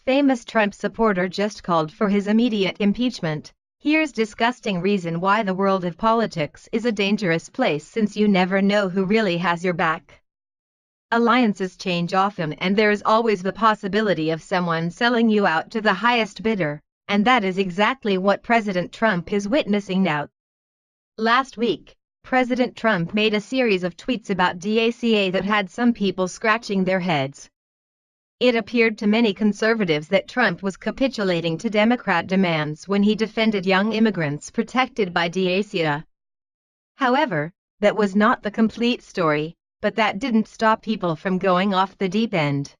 Famous Trump supporter just called for his immediate impeachment. Here's disgusting reason why the world of politics is a dangerous place, since you never know who really has your back. Alliances change often, and there is always the possibility of someone selling you out to the highest bidder, and that is exactly what President Trump is witnessing now. Last week, President Trump made a series of tweets about DACA that had some people scratching their heads. It appeared to many conservatives that Trump was capitulating to Democrat demands when he defended young immigrants protected by DACA. However, that was not the complete story, but that didn't stop people from going off the deep end.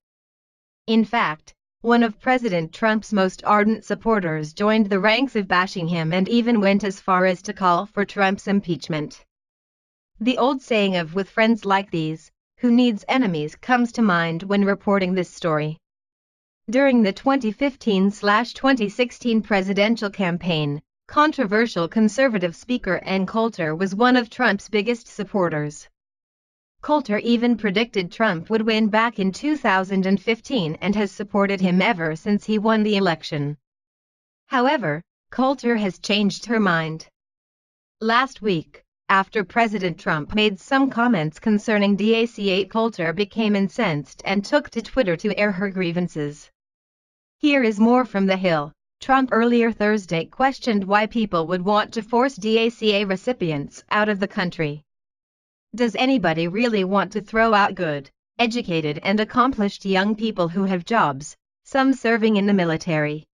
In fact, one of President Trump's most ardent supporters joined the ranks of bashing him and even went as far as to call for Trump's impeachment. The old saying of "with friends like these, who needs enemies" comes to mind when reporting this story. During the 2015-2016 presidential campaign, controversial conservative speaker Ann Coulter was one of Trump's biggest supporters. Coulter even predicted Trump would win back in 2015 and has supported him ever since he won the election. However, Coulter has changed her mind. Last week, after President Trump made some comments concerning DACA, Coulter became incensed and took to Twitter to air her grievances. Here is more from The Hill. Trump earlier Thursday questioned why people would want to force DACA recipients out of the country. Does anybody really want to throw out good, educated and accomplished young people who have jobs, some serving in the military?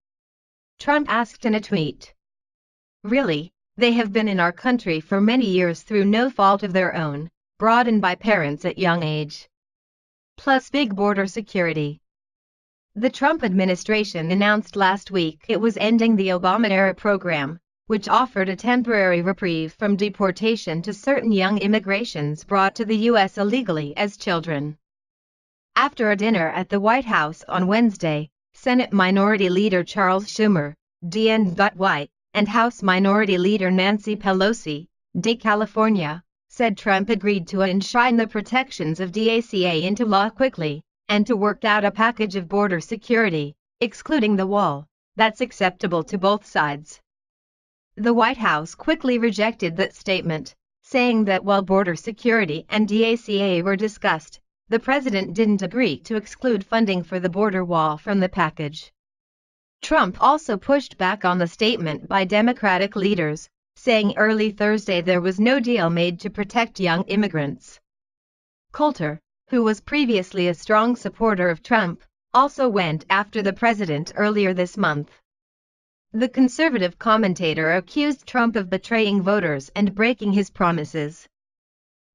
Trump asked in a tweet. Really? They have been in our country for many years through no fault of their own, brought in by parents at young age. Plus big border security. The Trump administration announced last week it was ending the Obama-era program, which offered a temporary reprieve from deportation to certain young immigrants brought to the U.S. illegally as children. After a dinner at the White House on Wednesday, Senate Minority Leader Charles Schumer, DNY, and House Minority Leader Nancy Pelosi, D. California, said Trump agreed to enshrine the protections of DACA into law quickly, and to work out a package of border security, excluding the wall, that's acceptable to both sides. The White House quickly rejected that statement, saying that while border security and DACA were discussed, the president didn't agree to exclude funding for the border wall from the package. Trump also pushed back on the statement by Democratic leaders, saying early Thursday there was no deal made to protect young immigrants. Coulter, who was previously a strong supporter of Trump, also went after the president earlier this month. The conservative commentator accused Trump of betraying voters and breaking his promises.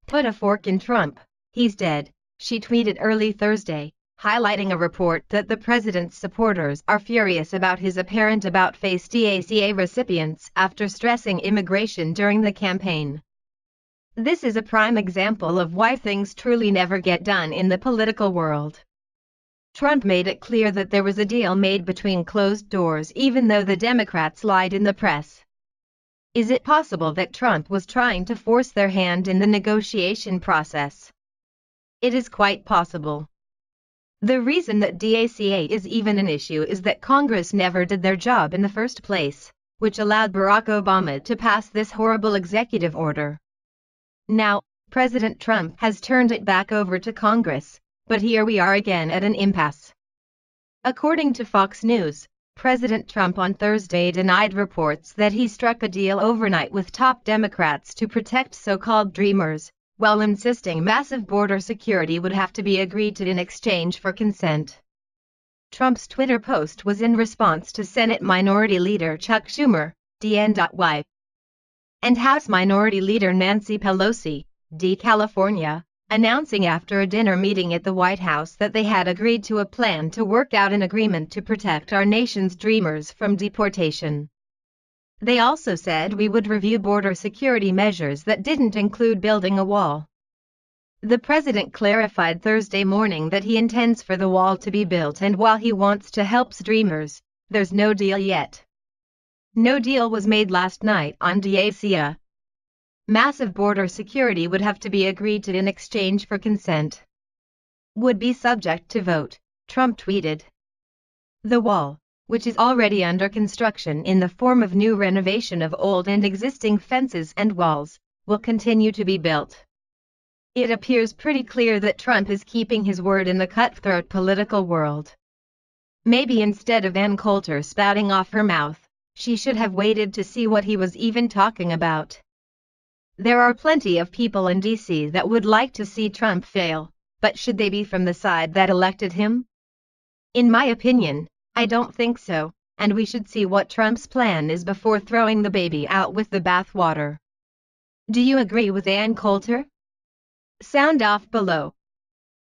"Put a fork in Trump, he's dead," she tweeted early Thursday, highlighting a report that the president's supporters are furious about his apparent about-face DACA recipients after stressing immigration during the campaign. This is a prime example of why things truly never get done in the political world. Trump made it clear that there was a deal made between closed doors, even though the Democrats lied in the press. Is it possible that Trump was trying to force their hand in the negotiation process? It is quite possible. The reason that DACA is even an issue is that Congress never did their job in the first place, which allowed Barack Obama to pass this horrible executive order. Now, President Trump has turned it back over to Congress, but here we are again at an impasse. According to Fox News, President Trump on Thursday denied reports that he struck a deal overnight with top Democrats to protect so-called Dreamers, while insisting massive border security would have to be agreed to in exchange for consent. Trump's Twitter post was in response to Senate Minority Leader Chuck Schumer, DNY, and House Minority Leader Nancy Pelosi, D. California, announcing after a dinner meeting at the White House that they had agreed to a plan to work out an agreement to protect our nation's Dreamers from deportation. They also said we would review border security measures that didn't include building a wall. The president clarified Thursday morning that he intends for the wall to be built, and while he wants to help Dreamers, there's no deal yet. No deal was made last night on DACA. Massive border security would have to be agreed to in exchange for consent. Would be subject to vote, Trump tweeted. The wall, which is already under construction in the form of new renovation of old and existing fences and walls, will continue to be built. It appears pretty clear that Trump is keeping his word in the cutthroat political world. Maybe instead of Ann Coulter spouting off her mouth, she should have waited to see what he was even talking about. There are plenty of people in D.C. that would like to see Trump fail, but should they be from the side that elected him? In my opinion, I don't think so, and we should see what Trump's plan is before throwing the baby out with the bathwater. Do you agree with Ann Coulter? Sound off below.